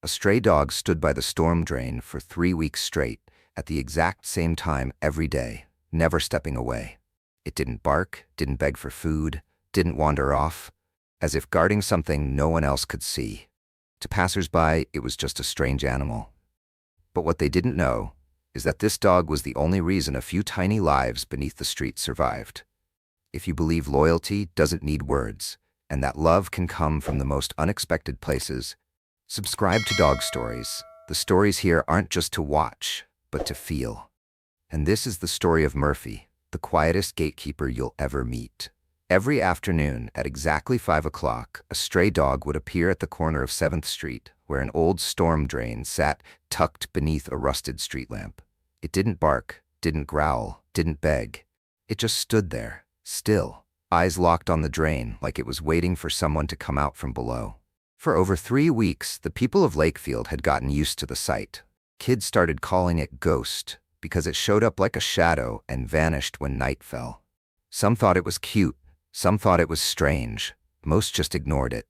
A stray dog stood by the storm drain for 3 weeks straight, at the exact same time every day, never stepping away. It didn't bark, didn't beg for food, didn't wander off, as if guarding something no one else could see. To passers-by, it was just a strange animal. But what they didn't know is that this dog was the only reason a few tiny lives beneath the street survived. If you believe loyalty doesn't need words, and that love can come from the most unexpected places, subscribe to Dog Stories. The stories here aren't just to watch, but to feel. And this is the story of Murphy, the quietest gatekeeper you'll ever meet. Every afternoon at exactly 5 o'clock, a stray dog would appear at the corner of 7th Street, where an old storm drain sat tucked beneath a rusted street lamp. It didn't bark, didn't growl, didn't beg. It just stood there, still, eyes locked on the drain like it was waiting for someone to come out from below. For over 3 weeks, the people of Lakefield had gotten used to the sight. Kids started calling it Ghost because it showed up like a shadow and vanished when night fell. Some thought it was cute, some thought it was strange, most just ignored it.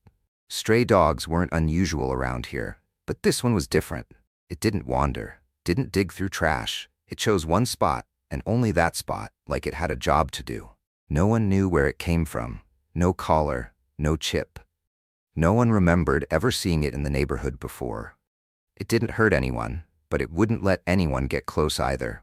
Stray dogs weren't unusual around here, but this one was different. It didn't wander, didn't dig through trash. It chose one spot, and only that spot, like it had a job to do. No one knew where it came from, no collar, no chip. No one remembered ever seeing it in the neighborhood before. It didn't hurt anyone, but it wouldn't let anyone get close either.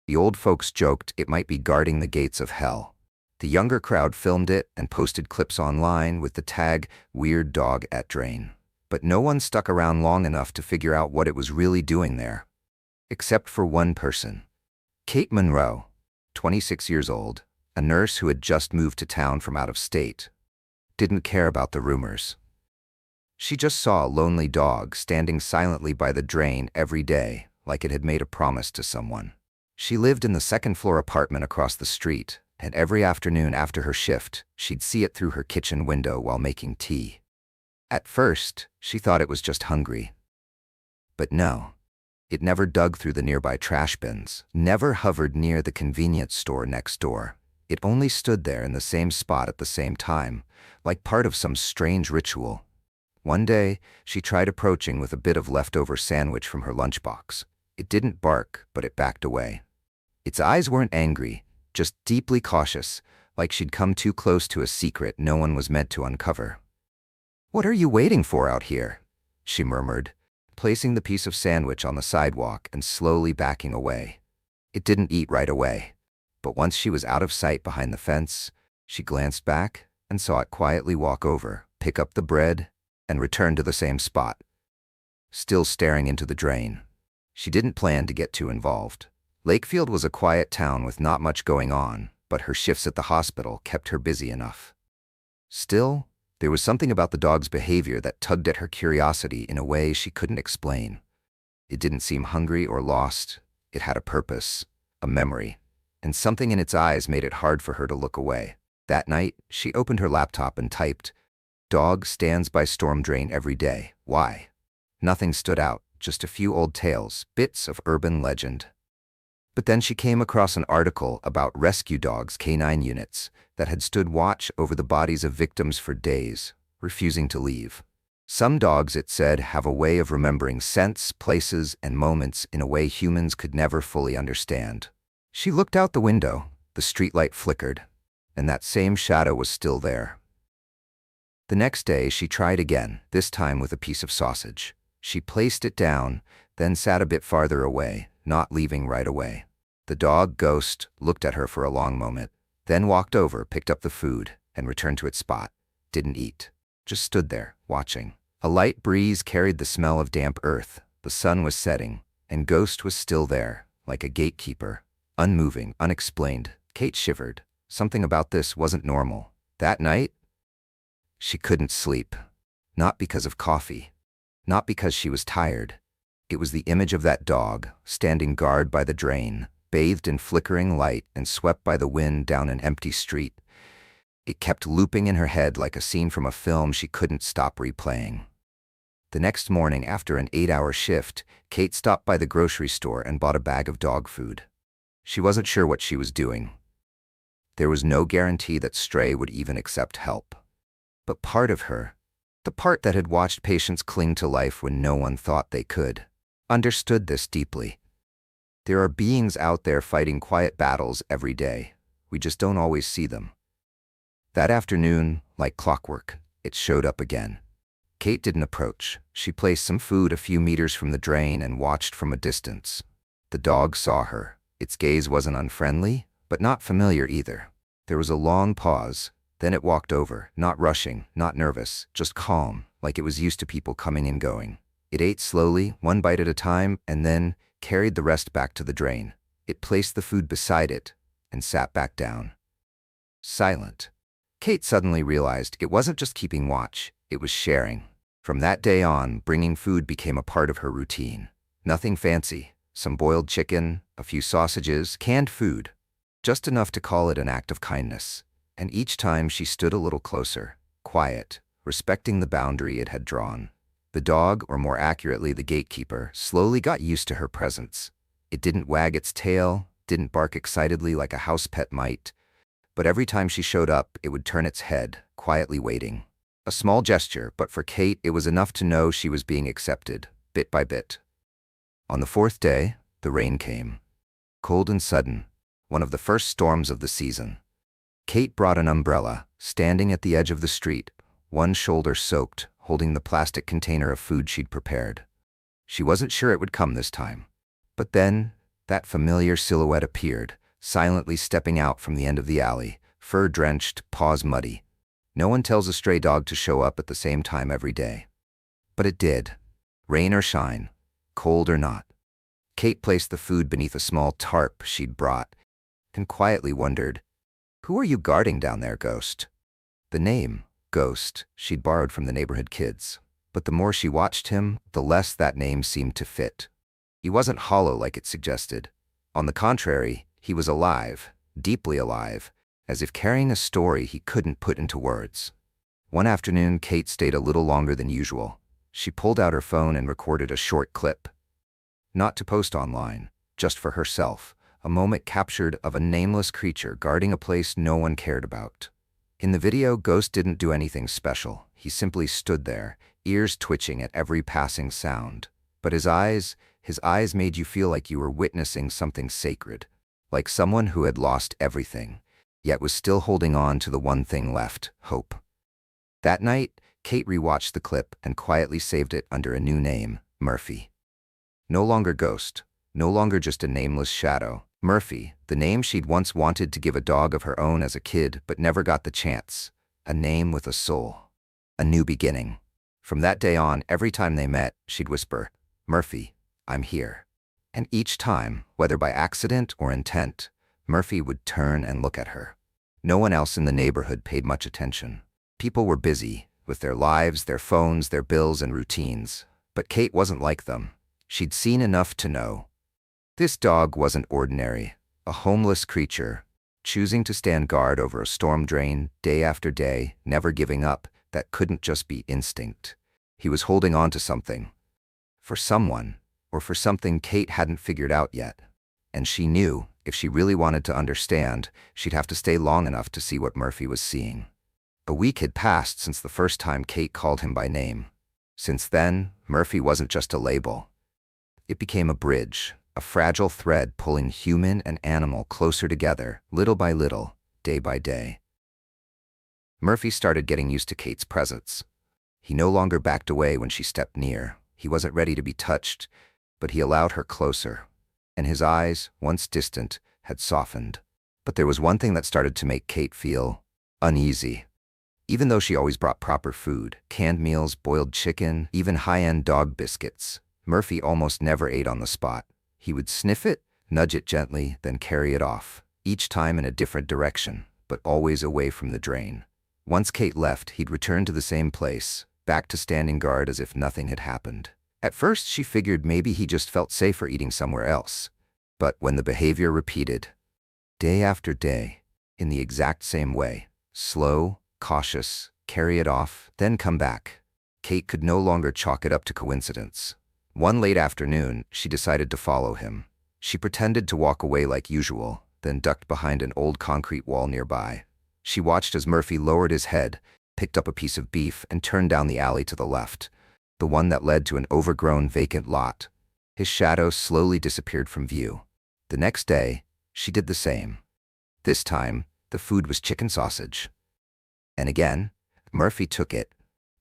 The old folks joked it might be guarding the gates of hell. The younger crowd filmed it and posted clips online with the tag "Weird Dog at Drain." But no one stuck around long enough to figure out what it was really doing there. Except for one person. Kate Monroe, 26 years old, a nurse who had just moved to town from out of state, didn't care about the rumors. She just saw a lonely dog standing silently by the drain every day, like it had made a promise to someone. She lived in the second-floor apartment across the street, and every afternoon after her shift, she'd see it through her kitchen window while making tea. At first, she thought it was just hungry. But no, it never dug through the nearby trash bins, never hovered near the convenience store next door. It only stood there in the same spot at the same time, like part of some strange ritual. One day, she tried approaching with a bit of leftover sandwich from her lunchbox. It didn't bark, but it backed away. Its eyes weren't angry, just deeply cautious, like she'd come too close to a secret no one was meant to uncover. "What are you waiting for out here?" she murmured, placing the piece of sandwich on the sidewalk and slowly backing away. It didn't eat right away, but once she was out of sight behind the fence, she glanced back and saw it quietly walk over, pick up the bread, and return to the same spot, still staring into the drain. She didn't plan to get too involved. Lakefield was a quiet town with not much going on, but her shifts at the hospital kept her busy enough. Still, there was something about the dog's behavior that tugged at her curiosity in a way she couldn't explain. It didn't seem hungry or lost. It had a purpose, a memory, and something in its eyes made it hard for her to look away. That night, she opened her laptop and typed, "Dog stands by storm drain every day. Why?" Nothing stood out, just a few old tales, bits of urban legend. But then she came across an article about rescue dogs, canine units, that had stood watch over the bodies of victims for days, refusing to leave. Some dogs, it said, have a way of remembering scents, places, and moments in a way humans could never fully understand. She looked out the window, the streetlight flickered, and that same shadow was still there. The next day she tried again, this time with a piece of sausage. She placed it down, then sat a bit farther away, not leaving right away. The dog, Ghost, looked at her for a long moment, then walked over, picked up the food, and returned to its spot. Didn't eat, just stood there, watching. A light breeze carried the smell of damp earth. The sun was setting, and Ghost was still there, like a gatekeeper, unmoving, unexplained. Kate shivered. Something about this wasn't normal. That night, she couldn't sleep. Not because of coffee. Not because she was tired. It was the image of that dog, standing guard by the drain, bathed in flickering light and swept by the wind down an empty street. It kept looping in her head like a scene from a film she couldn't stop replaying. The next morning, after an 8-hour shift, Kate stopped by the grocery store and bought a bag of dog food. She wasn't sure what she was doing. There was no guarantee that Stray would even accept help. But part of her, The part that had watched patients cling to life when no one thought they could. Understood this deeply. There are beings out there fighting quiet battles every day. We just don't always see them. That afternoon, like clockwork, it showed up again. Kate didn't approach. She placed some food a few meters from the drain and watched from a distance. The dog saw her. Its gaze wasn't unfriendly, but not familiar either. There was a long pause. Then it walked over, not rushing, not nervous, just calm, like it was used to people coming and going. It ate slowly, one bite at a time, and then carried the rest back to the drain. It placed the food beside it and sat back down. Silent. Kate suddenly realized it wasn't just keeping watch, it was sharing. From that day on, bringing food became a part of her routine. Nothing fancy. Some boiled chicken, a few sausages, canned food. Just enough to call it an act of kindness. And each time she stood a little closer, quiet, respecting the boundary it had drawn. The dog, or more accurately the gatekeeper, slowly got used to her presence. It didn't wag its tail, didn't bark excitedly like a house pet might, but every time she showed up, it would turn its head, quietly waiting. A small gesture, but for Kate, it was enough to know she was being accepted, bit by bit. On the fourth day, the rain came. Cold and sudden, one of the first storms of the season. Kate brought an umbrella, standing at the edge of the street, one shoulder soaked, holding the plastic container of food she'd prepared. She wasn't sure it would come this time. But then, that familiar silhouette appeared, silently stepping out from the end of the alley, fur-drenched, paws muddy. No one tells a stray dog to show up at the same time every day. But it did. Rain or shine, cold or not. Kate placed the food beneath a small tarp she'd brought, and quietly wondered, "Who are you guarding down there, Ghost?" The name, Ghost, she'd borrowed from the neighborhood kids. But the more she watched him, the less that name seemed to fit. He wasn't hollow like it suggested. On the contrary, he was alive, deeply alive, as if carrying a story he couldn't put into words. One afternoon, Kate stayed a little longer than usual. She pulled out her phone and recorded a short clip. Not to post online, just for herself. A moment captured of a nameless creature guarding a place no one cared about. In the video, Ghost didn't do anything special. He simply stood there, ears twitching at every passing sound. But his eyes made you feel like you were witnessing something sacred, like someone who had lost everything, yet was still holding on to the one thing left, hope. That night, Kate rewatched the clip and quietly saved it under a new name, Murphy. No longer Ghost, no longer just a nameless shadow. Murphy, the name she'd once wanted to give a dog of her own as a kid but never got the chance. A name with a soul. A new beginning. From that day on, every time they met, she'd whisper, "Murphy, I'm here." And each time, whether by accident or intent, Murphy would turn and look at her. No one else in the neighborhood paid much attention. People were busy, with their lives, their phones, their bills and routines. But Kate wasn't like them. She'd seen enough to know. This dog wasn't ordinary, a homeless creature, choosing to stand guard over a storm drain day after day, never giving up. That couldn't just be instinct. He was holding on to something. For someone, or for something Kate hadn't figured out yet. And she knew, if she really wanted to understand, she'd have to stay long enough to see what Murphy was seeing. A week had passed since the first time Kate called him by name. Since then, Murphy wasn't just a label. It became a bridge. A fragile thread pulling human and animal closer together, little by little, day by day. Murphy started getting used to Kate's presence. He no longer backed away when she stepped near. He wasn't ready to be touched, but he allowed her closer. And his eyes, once distant, had softened. But there was one thing that started to make Kate feel uneasy. Even though she always brought proper food, canned meals, boiled chicken, even high-end dog biscuits, Murphy almost never ate on the spot. He would sniff it, nudge it gently, then carry it off, each time in a different direction, but always away from the drain. Once Kate left, he'd return to the same place, back to standing guard as if nothing had happened. At first, she figured maybe he just felt safer eating somewhere else. But when the behavior repeated, day after day, in the exact same way, slow, cautious, carry it off, then come back, Kate could no longer chalk it up to coincidence. One late afternoon, she decided to follow him. She pretended to walk away like usual, then ducked behind an old concrete wall nearby. She watched as Murphy lowered his head, picked up a piece of beef, and turned down the alley to the left, the one that led to an overgrown vacant lot. His shadow slowly disappeared from view. The next day, she did the same. This time, the food was chicken sausage. And again, Murphy took it,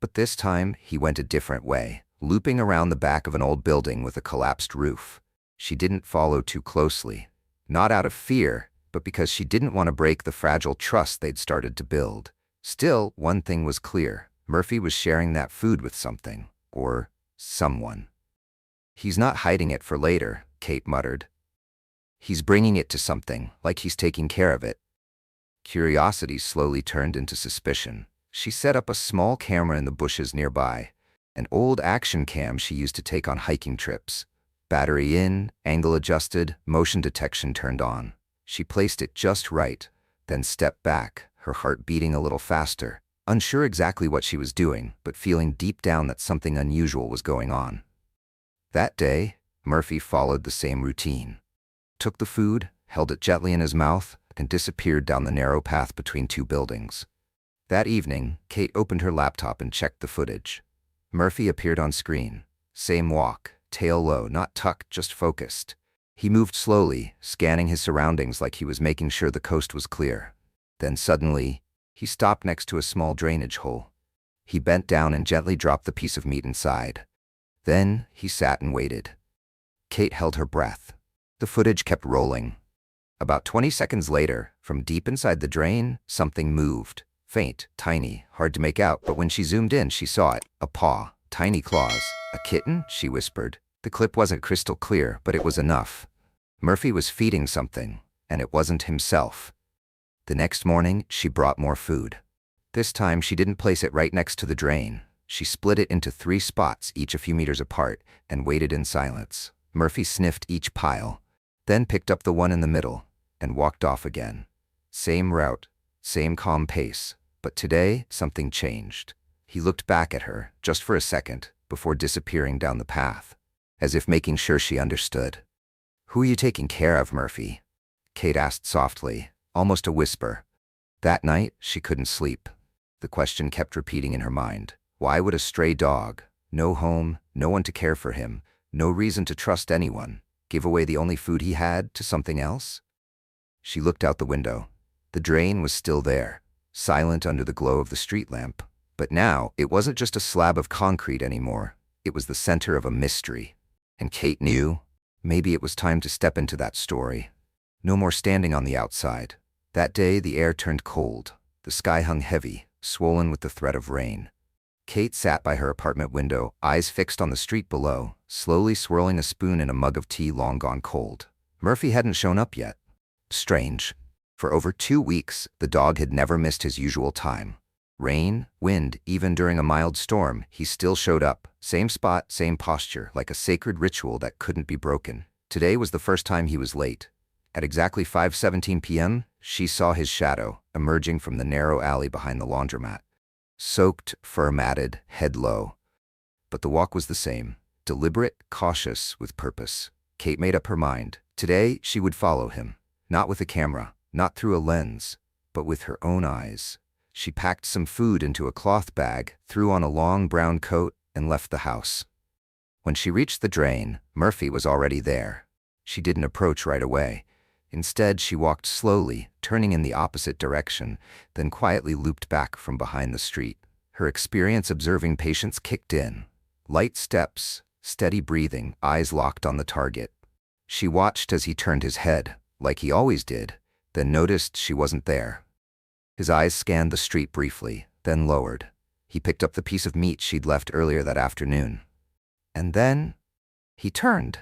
but this time he went a different way, looping around the back of an old building with a collapsed roof. She didn't follow too closely, not out of fear, but because she didn't want to break the fragile trust they'd started to build. Still, one thing was clear. Murphy was sharing that food with something, or someone. "He's not hiding it for later," Kate muttered. "He's bringing it to something, like he's taking care of it." Curiosity slowly turned into suspicion. She set up a small camera in the bushes nearby, an old action cam she used to take on hiking trips. Battery in, angle adjusted, motion detection turned on. She placed it just right, then stepped back, her heart beating a little faster, unsure exactly what she was doing, but feeling deep down that something unusual was going on. That day, Murphy followed the same routine. Took the food, held it gently in his mouth, and disappeared down the narrow path between two buildings. That evening, Kate opened her laptop and checked the footage. Murphy appeared on screen. Same walk, tail low, not tucked, just focused. He moved slowly, scanning his surroundings like he was making sure the coast was clear. Then suddenly, he stopped next to a small drainage hole. He bent down and gently dropped the piece of meat inside. Then, he sat and waited. Kate held her breath. The footage kept rolling. About 20 seconds later, from deep inside the drain, something moved. Faint, tiny, hard to make out, but when she zoomed in, she saw it. A paw, tiny claws. "A kitten?" she whispered. The clip wasn't crystal clear, but it was enough. Murphy was feeding something, and it wasn't himself. The next morning, she brought more food. This time, she didn't place it right next to the drain. She split it into 3 spots, each a few meters apart, and waited in silence. Murphy sniffed each pile, then picked up the one in the middle, and walked off again. Same route, same calm pace, but today, something changed. He looked back at her, just for a second, before disappearing down the path, as if making sure she understood. "Who are you taking care of, Murphy?" Kate asked softly, almost a whisper. That night, she couldn't sleep. The question kept repeating in her mind. Why would a stray dog, no home, no one to care for him, no reason to trust anyone, give away the only food he had to something else? She looked out the window. The drain was still there, silent under the glow of the street lamp. But now, it wasn't just a slab of concrete anymore. It was the center of a mystery. And Kate knew, maybe it was time to step into that story. No more standing on the outside. That day, the air turned cold. The sky hung heavy, swollen with the threat of rain. Kate sat by her apartment window, eyes fixed on the street below, slowly swirling a spoon in a mug of tea long gone cold. Murphy hadn't shown up yet. Strange. For over 2 weeks, the dog had never missed his usual time. Rain, wind, even during a mild storm, he still showed up. Same spot, same posture, like a sacred ritual that couldn't be broken. Today was the first time he was late. At exactly 5:17 p.m., she saw his shadow, emerging from the narrow alley behind the laundromat. Soaked, fur-matted, head low. But the walk was the same, deliberate, cautious, with purpose. Kate made up her mind. Today, she would follow him. Not with a camera, not through a lens, but with her own eyes. She packed some food into a cloth bag, threw on a long brown coat, and left the house. When she reached the drain, Murphy was already there. She didn't approach right away. Instead, she walked slowly, turning in the opposite direction, then quietly looped back from behind the street. Her experience observing patients kicked in. Light steps, steady breathing, eyes locked on the target. She watched as he turned his head, like he always did, then noticed she wasn't there. His eyes scanned the street briefly, then lowered. He picked up the piece of meat she'd left earlier that afternoon. And then, he turned.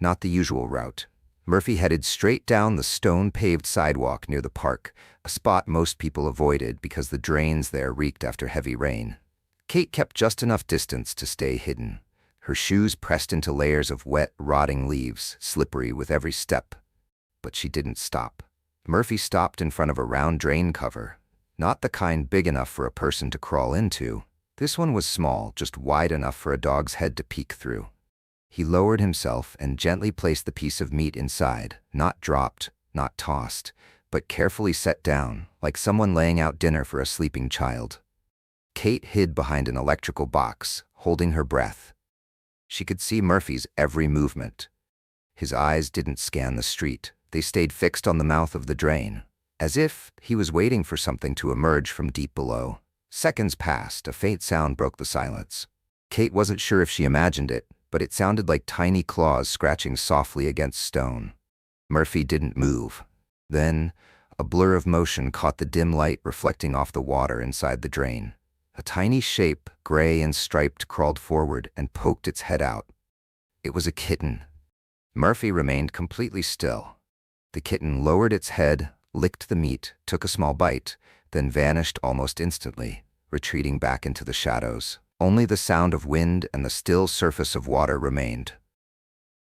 Not the usual route. Murphy headed straight down the stone-paved sidewalk near the park, a spot most people avoided because the drains there reeked after heavy rain. Kate kept just enough distance to stay hidden, her shoes pressed into layers of wet, rotting leaves, slippery with every step. But she didn't stop. Murphy stopped in front of a round drain cover, not the kind big enough for a person to crawl into. This one was small, just wide enough for a dog's head to peek through. He lowered himself and gently placed the piece of meat inside, not dropped, not tossed, but carefully set down, like someone laying out dinner for a sleeping child. Kate hid behind an electrical box, holding her breath. She could see Murphy's every movement. His eyes didn't scan the street. They stayed fixed on the mouth of the drain, as if he was waiting for something to emerge from deep below. Seconds passed. A faint sound broke the silence. Kate wasn't sure if she imagined it, but it sounded like tiny claws scratching softly against stone. Murphy didn't move. Then, a blur of motion caught the dim light reflecting off the water inside the drain. A tiny shape, gray and striped, crawled forward and poked its head out. It was a kitten. Murphy remained completely still. The kitten lowered its head, licked the meat, took a small bite, then vanished almost instantly, retreating back into the shadows. Only the sound of wind and the still surface of water remained.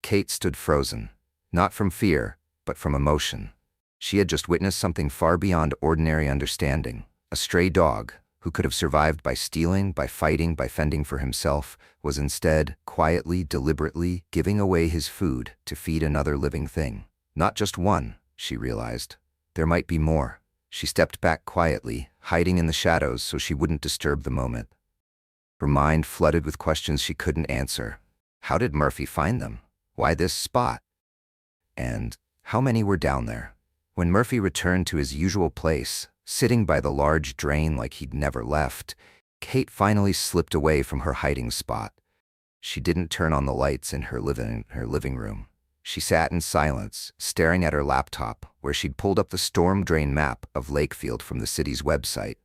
Kate stood frozen, not from fear, but from emotion. She had just witnessed something far beyond ordinary understanding. A stray dog, who could have survived by stealing, by fighting, by fending for himself, was instead, quietly, deliberately, giving away his food to feed another living thing. Not just one, she realized. There might be more. She stepped back quietly, hiding in the shadows so she wouldn't disturb the moment. Her mind flooded with questions she couldn't answer. How did Murphy find them? Why this spot? And how many were down there? When Murphy returned to his usual place, sitting by the large drain like he'd never left, Kate finally slipped away from her hiding spot. She didn't turn on the lights in her living room. She sat in silence, staring at her laptop, where she'd pulled up the storm drain map of Lakefield from the city's website.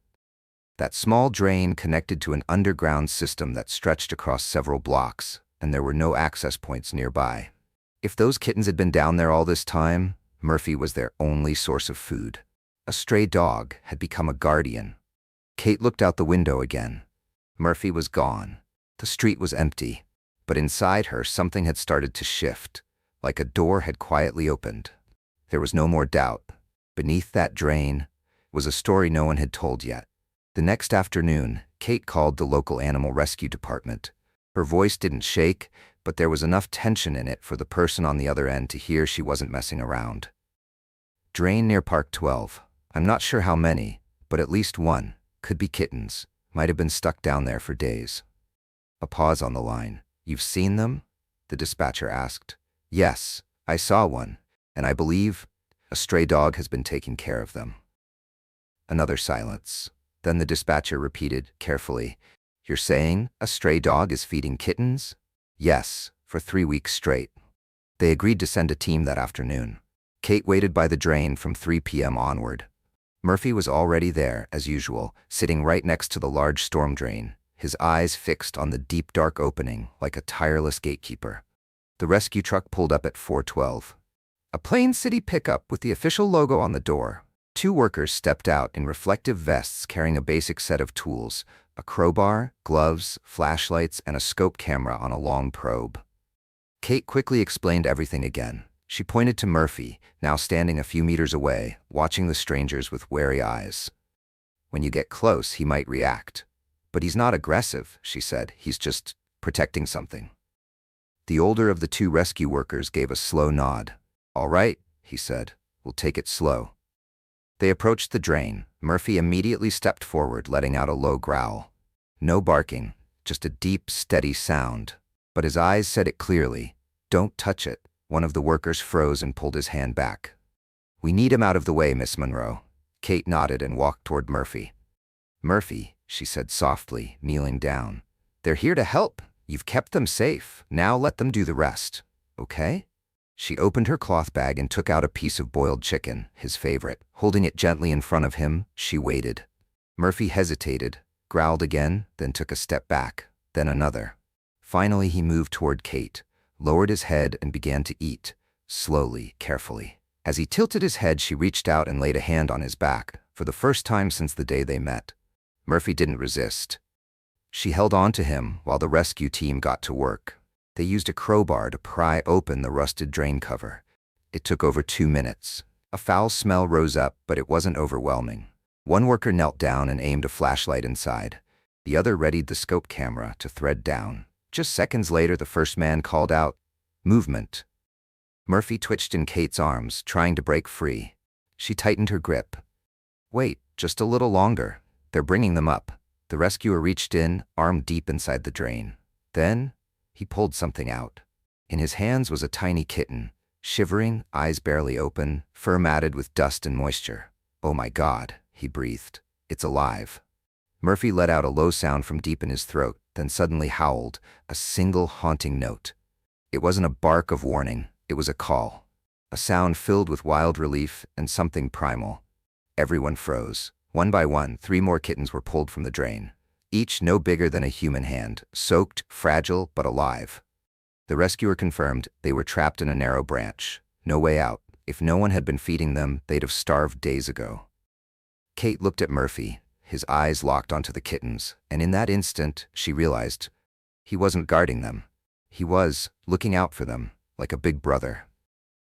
That small drain connected to an underground system that stretched across several blocks, and there were no access points nearby. If those kittens had been down there all this time, Murphy was their only source of food. A stray dog had become a guardian. Kate looked out the window again. Murphy was gone. The street was empty, but inside her something had started to shift, like a door had quietly opened. There was no more doubt. Beneath that drain was a story no one had told yet. The next afternoon, Kate called the local animal rescue department. Her voice didn't shake, but there was enough tension in it for the person on the other end to hear she wasn't messing around. Drain near Park 12. I'm not sure how many, but at least one. Could be kittens. Might have been stuck down there for days. A pause on the line. You've seen them? The dispatcher asked. Yes, I saw one, and I believe a stray dog has been taking care of them. Another silence. Then the dispatcher repeated, carefully, You're saying a stray dog is feeding kittens? Yes, for 3 weeks straight. They agreed to send a team that afternoon. Kate waited by the drain from 3 p.m. onward. Murphy was already there, as usual, sitting right next to the large storm drain, his eyes fixed on the deep dark opening like a tireless gatekeeper. The rescue truck pulled up at 4:12. A plain city pickup with the official logo on the door. 2 workers stepped out in reflective vests carrying a basic set of tools, a crowbar, gloves, flashlights, and a scope camera on a long probe. Kate quickly explained everything again. She pointed to Murphy, now standing a few meters away, watching the strangers with wary eyes. When you get close, he might react. But he's not aggressive, she said. He's just protecting something. The older of the 2 rescue workers gave a slow nod. All right, he said. We'll take it slow. They approached the drain. Murphy immediately stepped forward, letting out a low growl. No barking, just a deep, steady sound. But his eyes said it clearly. Don't touch it. One of the workers froze and pulled his hand back. We need him out of the way, Miss Monroe. Kate nodded and walked toward Murphy. Murphy, she said softly, kneeling down. They're here to help. You've kept them safe. Now let them do the rest. Okay? She opened her cloth bag and took out a piece of boiled chicken, his favorite. Holding it gently in front of him, she waited. Murphy hesitated, growled again, then took a step back, then another. Finally, he moved toward Kate, lowered his head and began to eat, slowly, carefully. As he tilted his head, she reached out and laid a hand on his back, for the first time since the day they met. Murphy didn't resist. She held on to him while the rescue team got to work. They used a crowbar to pry open the rusted drain cover. It took over 2 minutes. A foul smell rose up, but it wasn't overwhelming. One worker knelt down and aimed a flashlight inside. The other readied the scope camera to thread down. Just seconds later, the first man called out, "Movement." Murphy twitched in Kate's arms, trying to break free. She tightened her grip. "Wait, just a little longer. They're bringing them up." The rescuer reached in, arm deep inside the drain. Then, he pulled something out. In his hands was a tiny kitten, shivering, eyes barely open, fur matted with dust and moisture. "Oh my God," he breathed. "It's alive." Murphy let out a low sound from deep in his throat, then suddenly howled, a single haunting note. It wasn't a bark of warning, it was a call. A sound filled with wild relief and something primal. Everyone froze. One by one, 3 more kittens were pulled from the drain. Each no bigger than a human hand, soaked, fragile, but alive. The rescuer confirmed they were trapped in a narrow branch. No way out. If no one had been feeding them, they'd have starved days ago. Kate looked at Murphy, his eyes locked onto the kittens, and in that instant, she realized he wasn't guarding them. He was looking out for them, like a big brother.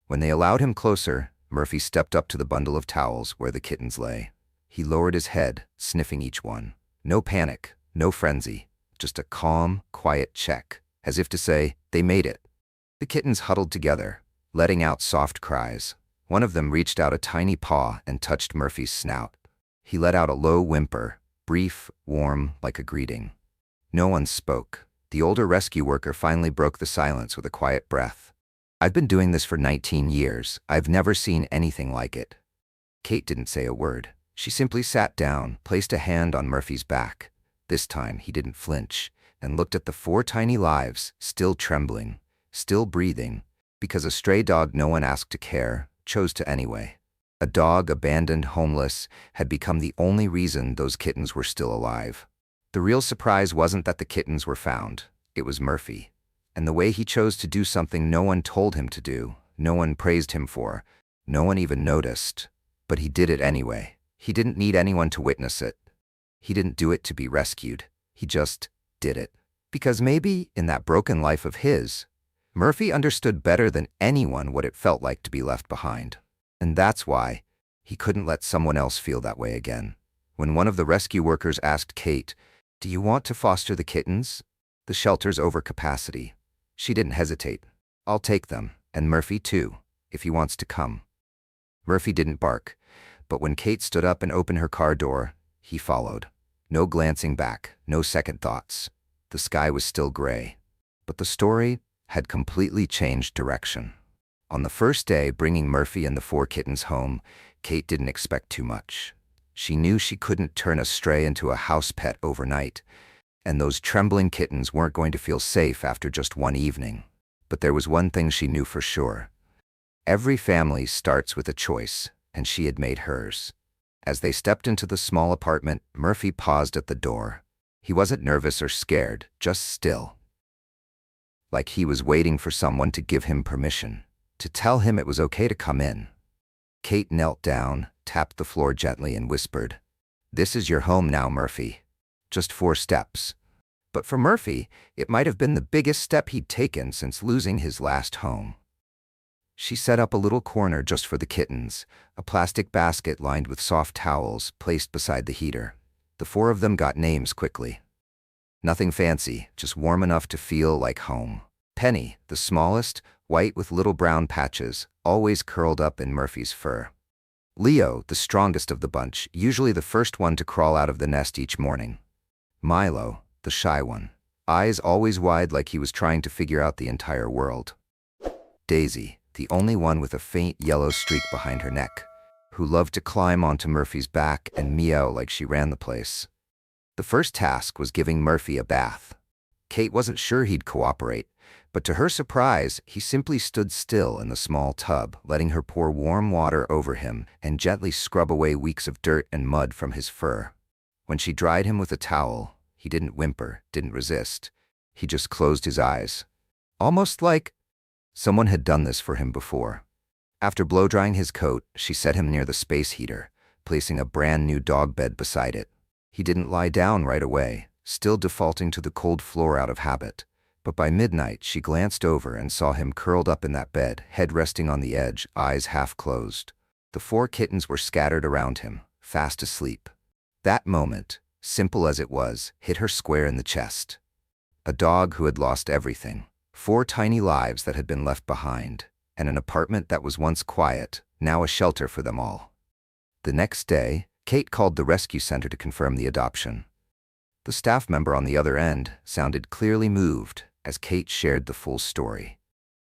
When they allowed him closer, Murphy stepped up to the bundle of towels where the kittens lay. He lowered his head, sniffing each one. No panic, no frenzy, just a calm, quiet check, as if to say, they made it. The kittens huddled together, letting out soft cries. One of them reached out a tiny paw and touched Murphy's snout. He let out a low whimper, brief, warm, like a greeting. No one spoke. The older rescue worker finally broke the silence with a quiet breath. "I've been doing this for 19 years. I've never seen anything like it." Kate didn't say a word. She simply sat down, placed a hand on Murphy's back. This time he didn't flinch, and looked at the 4 tiny lives, still trembling, still breathing, because a stray dog no one asked to care chose to anyway. A dog abandoned, homeless, had become the only reason those kittens were still alive. The real surprise wasn't that the kittens were found. It was Murphy. And the way he chose to do something no one told him to do, no one praised him for, no one even noticed. But he did it anyway. He didn't need anyone to witness it. He didn't do it to be rescued. He just did it. Because maybe, in that broken life of his, Murphy understood better than anyone what it felt like to be left behind. And that's why he couldn't let someone else feel that way again. When one of the rescue workers asked Kate, "Do you want to foster the kittens? The shelter's over capacity." She didn't hesitate. "I'll take them, and Murphy too, if he wants to come." Murphy didn't bark, but when Kate stood up and opened her car door, he followed. No glancing back, no second thoughts. The sky was still gray, but the story had completely changed direction. On the first day bringing Murphy and the 4 kittens home, Kate didn't expect too much. She knew she couldn't turn a stray into a house pet overnight, and those trembling kittens weren't going to feel safe after just one evening. But there was one thing she knew for sure. Every family starts with a choice, and she had made hers. As they stepped into the small apartment, Murphy paused at the door. He wasn't nervous or scared, just still. Like he was waiting for someone to give him permission, to tell him it was okay to come in. Kate knelt down, tapped the floor gently, and whispered, "This is your home now, Murphy. Just 4 steps." But for Murphy, it might have been the biggest step he'd taken since losing his last home. She set up a little corner just for the kittens, a plastic basket lined with soft towels placed beside the heater. The 4 of them got names quickly. Nothing fancy, just warm enough to feel like home. Penny, the smallest, white with little brown patches, always curled up in Murphy's fur. Leo, the strongest of the bunch, usually the first one to crawl out of the nest each morning. Milo, the shy one, eyes always wide like he was trying to figure out the entire world. Daisy, the only one with a faint yellow streak behind her neck, who loved to climb onto Murphy's back and meow like she ran the place. The first task was giving Murphy a bath. Kate wasn't sure he'd cooperate, but to her surprise, he simply stood still in the small tub, letting her pour warm water over him and gently scrub away weeks of dirt and mud from his fur. When she dried him with a towel, he didn't whimper, didn't resist. He just closed his eyes. Almost like someone had done this for him before. After blow-drying his coat, she set him near the space heater, placing a brand new dog bed beside it. He didn't lie down right away, still defaulting to the cold floor out of habit. But by midnight, she glanced over and saw him curled up in that bed, head resting on the edge, eyes half closed. The 4 kittens were scattered around him, fast asleep. That moment, simple as it was, hit her square in the chest. A dog who had lost everything, 4 tiny lives that had been left behind, and an apartment that was once quiet, now a shelter for them all. The next day, Kate called the rescue center to confirm the adoption. The staff member on the other end sounded clearly moved as Kate shared the full story.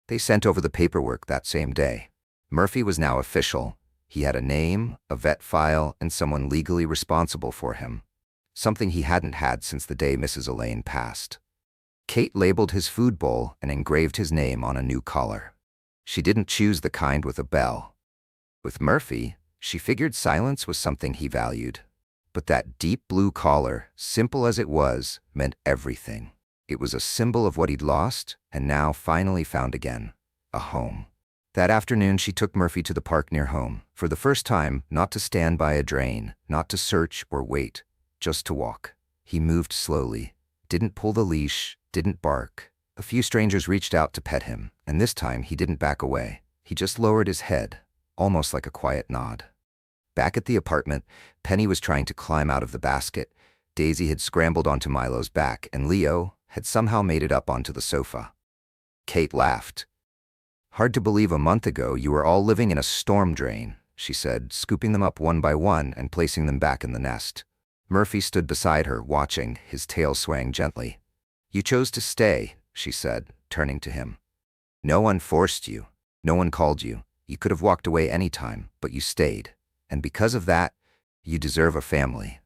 They sent over the paperwork that same day. Murphy was now official. He had a name, a vet file, and someone legally responsible for him. Something he hadn't had since the day Mrs. Elaine passed. Kate labeled his food bowl and engraved his name on a new collar. She didn't choose the kind with a bell. With Murphy, she figured silence was something he valued. But that deep blue collar, simple as it was, meant everything. It was a symbol of what he'd lost and now finally found again, a home. That afternoon, she took Murphy to the park near home, for the first time, not to stand by a drain, not to search or wait, just to walk. He moved slowly, didn't pull the leash, didn't bark. A few strangers reached out to pet him, and this time he didn't back away. He just lowered his head, almost like a quiet nod. Back at the apartment, Penny was trying to climb out of the basket. Daisy had scrambled onto Milo's back, and Leo had somehow made it up onto the sofa. Kate laughed. "Hard to believe a month ago you were all living in a storm drain," she said, scooping them up one by one and placing them back in the nest. Murphy stood beside her, watching, his tail swaying gently. "You chose to stay," she said, turning to him. "No one forced you. No one called you. You could have walked away any time, but you stayed. And because of that, you deserve a family."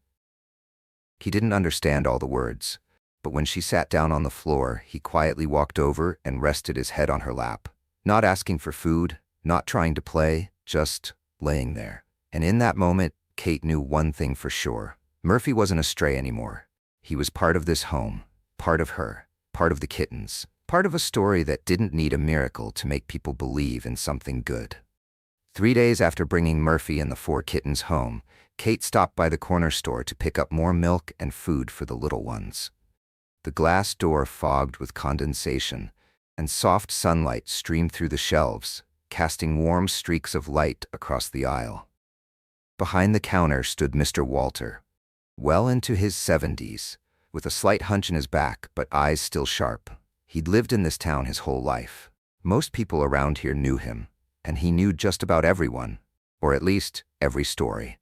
He didn't understand all the words, but when she sat down on the floor, he quietly walked over and rested his head on her lap. Not asking for food, not trying to play, just laying there. And in that moment, Kate knew one thing for sure. Murphy wasn't a stray anymore. He was part of this home, part of her, part of the kittens, part of a story that didn't need a miracle to make people believe in something good. 3 days after bringing Murphy and the 4 kittens home, Kate stopped by the corner store to pick up more milk and food for the little ones. The glass door fogged with condensation, and soft sunlight streamed through the shelves, casting warm streaks of light across the aisle. Behind the counter stood Mr. Walter, well into his 70s, with a slight hunch in his back but eyes still sharp. He'd lived in this town his whole life. Most people around here knew him, and he knew just about everyone, or at least every story.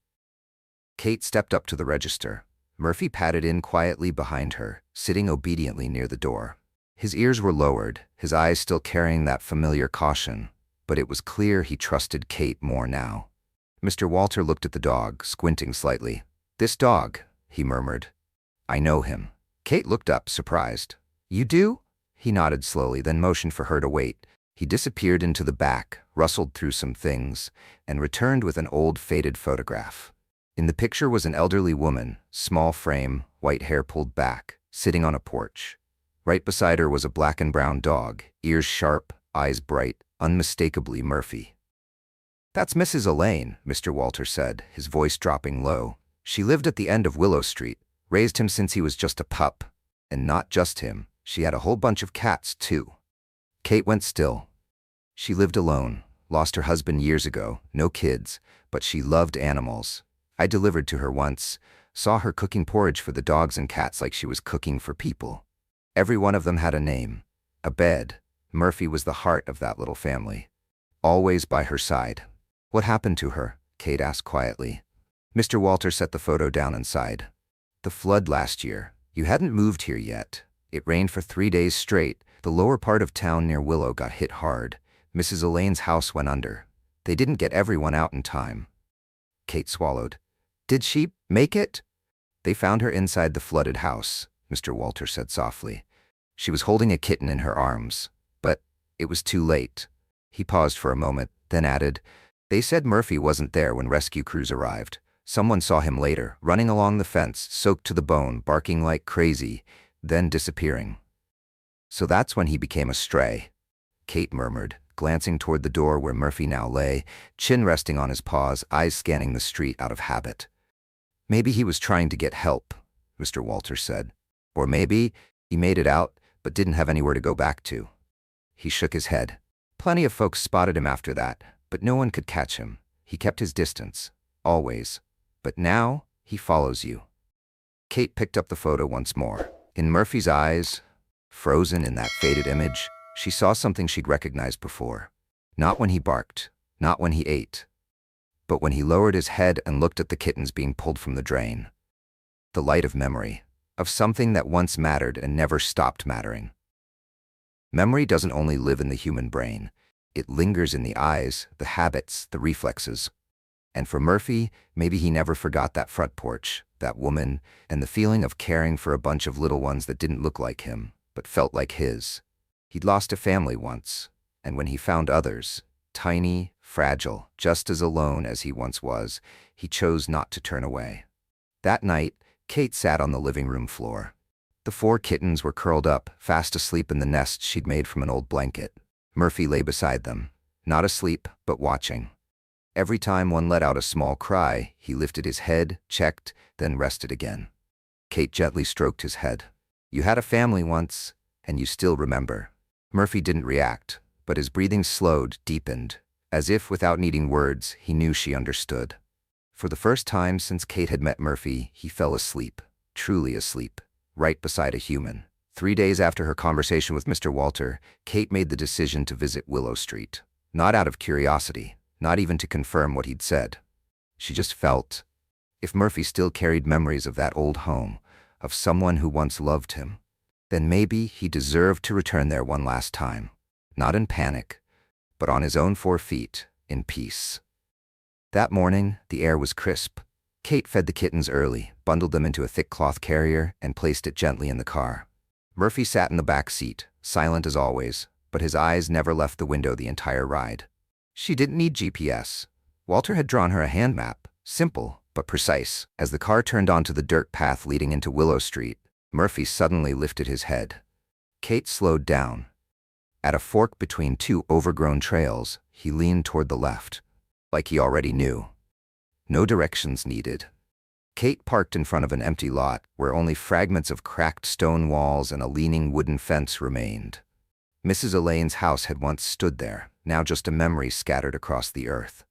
Kate stepped up to the register. Murphy padded in quietly behind her, sitting obediently near the door. His ears were lowered, his eyes still carrying that familiar caution, but it was clear he trusted Kate more now. Mr. Walter looked at the dog, squinting slightly. "This dog," he murmured. "I know him." Kate looked up, surprised. "You do?" He nodded slowly, then motioned for her to wait. He disappeared into the back, rustled through some things, and returned with an old faded photograph. In the picture was an elderly woman, small frame, white hair pulled back, sitting on a porch. Right beside her was a black and brown dog, ears sharp, eyes bright, unmistakably Murphy. "That's Mrs. Elaine," Mr. Walter said, his voice dropping low. "She lived at the end of Willow Street, raised him since he was just a pup. And not just him, she had a whole bunch of cats, too." Kate went still. She lived alone, lost her husband years ago, no kids, but she loved animals. I delivered to her once, saw her cooking porridge for the dogs and cats like she was cooking for people. Every one of them had a name, a bed. Murphy was the heart of that little family, always by her side. "What happened to her?" Kate asked quietly. Mr. Walter set the photo down and sighed. "The flood last year. You hadn't moved here yet. It rained for 3 days straight. The lower part of town near Willow got hit hard. Mrs. Elaine's house went under. They didn't get everyone out in time." Kate swallowed. "Did she make it?" "They found her inside the flooded house," Mr. Walter said softly. "She was holding a kitten in her arms, but it was too late." He paused for a moment, then added, "They said Murphy wasn't there when rescue crews arrived. Someone saw him later, running along the fence, soaked to the bone, barking like crazy, then disappearing. So that's when he became a stray," Kate murmured, glancing toward the door where Murphy now lay, chin resting on his paws, eyes scanning the street out of habit. "Maybe he was trying to get help," Mr. Walter said. "Or maybe he made it out, but didn't have anywhere to go back to." He shook his head. "Plenty of folks spotted him after that, but no one could catch him. He kept his distance, always. But now, he follows you." Kate picked up the photo once more. In Murphy's eyes, frozen in that faded image, she saw something she'd recognized before. Not when he barked, not when he ate, but when he lowered his head and looked at the kittens being pulled from the drain. The light of memory, of something that once mattered and never stopped mattering. Memory doesn't only live in the human brain. It lingers in the eyes, the habits, the reflexes. And for Murphy, maybe he never forgot that front porch, that woman, and the feeling of caring for a bunch of little ones that didn't look like him, but felt like his. He'd lost a family once, and when he found others, tiny, fragile, just as alone as he once was, he chose not to turn away. That night, Kate sat on the living room floor. The 4 kittens were curled up, fast asleep in the nest she'd made from an old blanket. Murphy lay beside them, not asleep, but watching. Every time one let out a small cry, he lifted his head, checked, then rested again. Kate gently stroked his head. "You had a family once, and you still remember." Murphy didn't react, but his breathing slowed, deepened, as if without needing words, he knew she understood. For the first time since Kate had met Murphy, he fell asleep, truly asleep, right beside a human. 3 days after her conversation with Mr. Walter, Kate made the decision to visit Willow Street. Not out of curiosity, not even to confirm what he'd said. She just felt, if Murphy still carried memories of that old home, of someone who once loved him, then maybe he deserved to return there one last time. Not in panic, but on his own 4 feet, in peace. That morning, the air was crisp. Kate fed the kittens early, bundled them into a thick cloth carrier, and placed it gently in the car. Murphy sat in the back seat, silent as always, but his eyes never left the window the entire ride. She didn't need GPS. Walter had drawn her a hand map, simple but precise. As the car turned onto the dirt path leading into Willow Street, Murphy suddenly lifted his head. Kate slowed down. At a fork between 2 overgrown trails, he leaned toward the left, like he already knew. No directions needed. Kate parked in front of an empty lot where only fragments of cracked stone walls and a leaning wooden fence remained. Mrs. Elaine's house had once stood there, now just a memory scattered across the earth.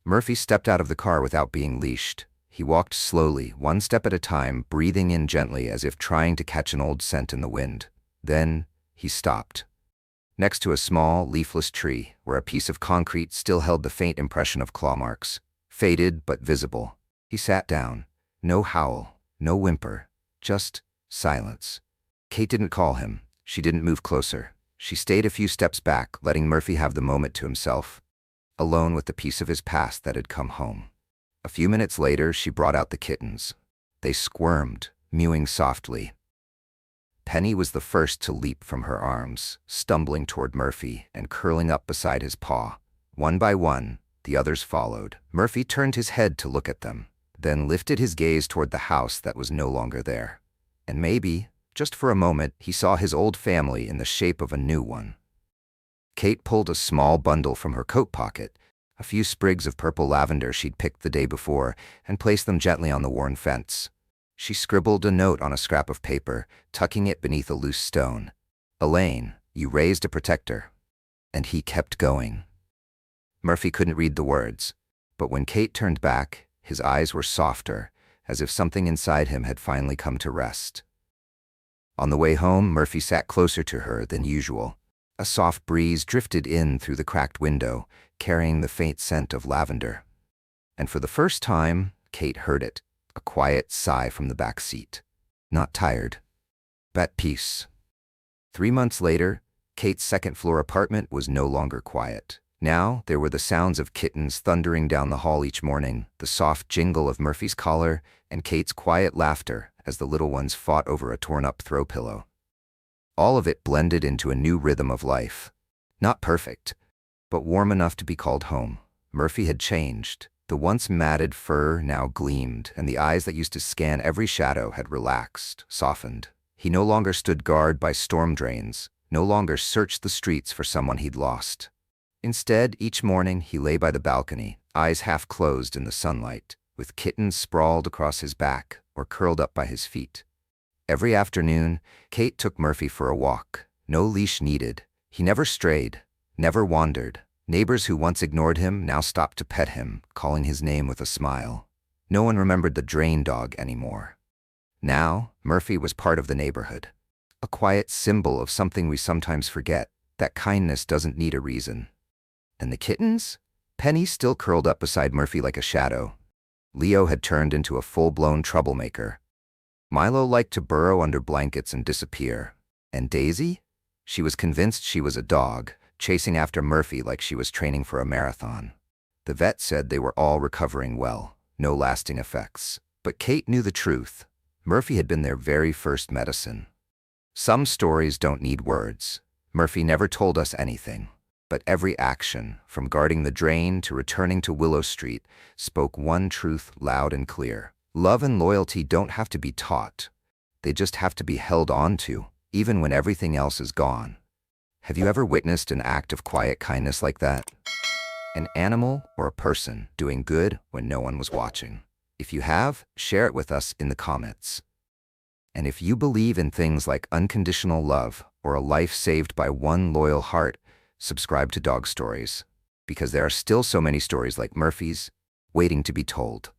Murphy stepped out of the car without being leashed. He walked slowly, 1 step at a time, breathing in gently as if trying to catch an old scent in the wind. Then, he stopped. Next to a small, leafless tree, where a piece of concrete still held the faint impression of claw marks, faded but visible, he sat down. No howl, no whimper, just silence. Kate didn't call him. She didn't move closer. She stayed a few steps back, letting Murphy have the moment to himself, alone with the piece of his past that had come home. A few minutes later, she brought out the kittens. They squirmed, mewing softly. Penny was the first to leap from her arms, stumbling toward Murphy and curling up beside his paw. One by one, the others followed. Murphy turned his head to look at them, then lifted his gaze toward the house that was no longer there. And maybe, just for a moment, he saw his old family in the shape of a new one. Kate pulled a small bundle from her coat pocket, a few sprigs of purple lavender she'd picked the day before, and placed them gently on the worn fence. She scribbled a note on a scrap of paper, tucking it beneath a loose stone. "Elaine, you raised a protector." And he kept going. Murphy couldn't read the words, but when Kate turned back, his eyes were softer, as if something inside him had finally come to rest. On the way home, Murphy sat closer to her than usual. A soft breeze drifted in through the cracked window, carrying the faint scent of lavender. And for the first time, Kate heard it, a quiet sigh from the back seat. Not tired, but at peace. 3 months later, Kate's second-floor apartment was no longer quiet. Now, there were the sounds of kittens thundering down the hall each morning, the soft jingle of Murphy's collar, and Kate's quiet laughter as the little ones fought over a torn-up throw pillow. All of it blended into a new rhythm of life. Not perfect, but warm enough to be called home. Murphy had changed. The once matted fur now gleamed, and the eyes that used to scan every shadow had relaxed, softened. He no longer stood guard by storm drains, no longer searched the streets for someone he'd lost. Instead, each morning he lay by the balcony, eyes half closed in the sunlight, with kittens sprawled across his back or curled up by his feet. Every afternoon, Kate took Murphy for a walk. No leash needed. He never strayed, never wandered. Neighbors who once ignored him now stopped to pet him, calling his name with a smile. No one remembered the drain dog anymore. Now, Murphy was part of the neighborhood. A quiet symbol of something we sometimes forget, that kindness doesn't need a reason. And the kittens? Penny still curled up beside Murphy like a shadow. Leo had turned into a full-blown troublemaker. Milo liked to burrow under blankets and disappear. And Daisy? She was convinced she was a dog, chasing after Murphy like she was training for a marathon. The vet said they were all recovering well, no lasting effects. But Kate knew the truth. Murphy had been their very first medicine. Some stories don't need words. Murphy never told us anything. But every action, from guarding the drain to returning to Willow Street, spoke one truth loud and clear. Love and loyalty don't have to be taught. They just have to be held on to, even when everything else is gone. Have you ever witnessed an act of quiet kindness like that? An animal or a person doing good when no one was watching? If you have, share it with us in the comments. And if you believe in things like unconditional love or a life saved by one loyal heart, subscribe to Dog Stories, because there are still so many stories like Murphy's waiting to be told.